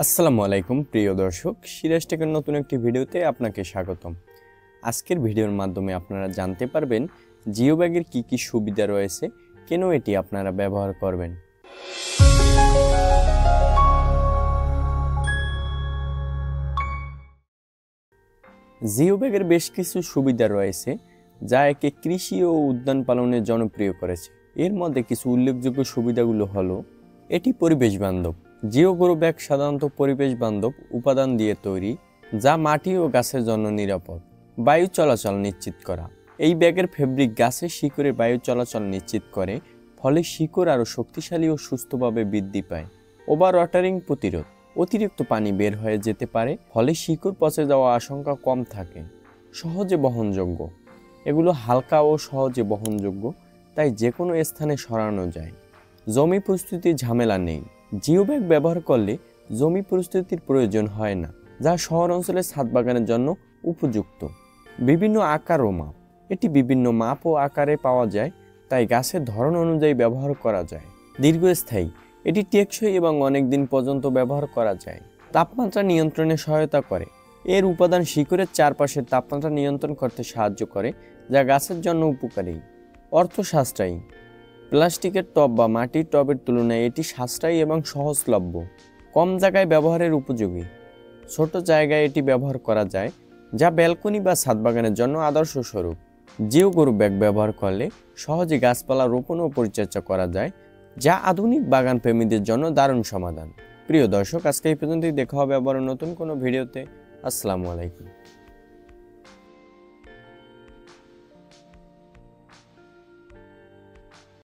আসসালামু আলাইকুম প্রিয় দর্শক, সিরাজ টেকের নতুন একটি ভিডিওতে আপনাকে স্বাগতম। আজকের ভিডিওর মাধ্যমে আপনারা জানতে পারবেন জিও ব্যাগের কি কি সুবিধা রয়েছে, কেন এটি আপনারা ব্যবহার করবেন। জিও ব্যাগের বেশ কিছু সুবিধা রয়েছে যা একে কৃষি ও উদ্যান পালনে জনপ্রিয় করেছে। এর মধ্যে কিছু উল্লেখযোগ্য সুবিধাগুলো হলো, এটি পরিবেশ বান্ধব। জিও গ্রো ব্যাগ সাধারণত পরিবেশ বান্ধব উপাদান দিয়ে তৈরি, যা মাটি ও গাছের জন্য নিরাপদ। বায়ু চলাচল নিশ্চিত করা, এই ব্যাগের ফেব্রিক গাছের শিকড়ে বায়ু চলাচল নিশ্চিত করে, ফলে শিকড় আরও শক্তিশালী ও সুস্থভাবে বৃদ্ধি পায়। ওভার ওয়াটারিং প্রতিরোধ, অতিরিক্ত পানি বের হয়ে যেতে পারে, ফলে শিকড় পচে যাওয়ার আশঙ্কা কম থাকে। সহজে বহনযোগ্য, এগুলো হালকা ও সহজে বহনযোগ্য, তাই যে কোনো স্থানে সরানো যায়। জমি প্রস্তুতির ঝামেলা নেই, জিও ব্যাগ ব্যবহার করলে জমি প্রস্তুতির প্রয়োজন হয় না, যা শহর অঞ্চলের ছাদ বাগানের জন্য উপযুক্ত। বিভিন্ন আকার ও মাপ, এটি বিভিন্ন মাপ ও আকারে পাওয়া যায়, তাই গাছের ধরন অনুযায়ী ব্যবহার করা যায়। দীর্ঘস্থায়ী, এটি টেকসই এবং অনেক দিন পর্যন্ত ব্যবহার করা যায়। তাপমাত্রা নিয়ন্ত্রণে সহায়তা করে, এর উপাদান শিকড়ের চারপাশের তাপমাত্রা নিয়ন্ত্রণ করতে সাহায্য করে, যা গাছের জন্য উপকারী। অর্থ সাশ্রয়ী, প্লাস্টিকের টব বা মাটির টবের তুলনায় এটি সাশ্রয়ী এবং সহজলভ্য। কম জায়গায় ব্যবহারের উপযোগী, ছোট জায়গায় এটি ব্যবহার করা যায়, যা ব্যালকনি বা ছাদ বাগানের জন্য আদর্শ স্বরূপ। জিও গ্রো ব্যাগ ব্যবহার করলে সহজে গাছপালা রোপণ ও পরিচর্যা করা যায়, যা আধুনিক বাগান প্রেমীদের জন্য দারুণ সমাধান। প্রিয় দর্শক, আজকে এই পর্যন্তই। দেখা হবে আবার নতুন কোনো ভিডিওতে। আসসালামু আলাইকুম।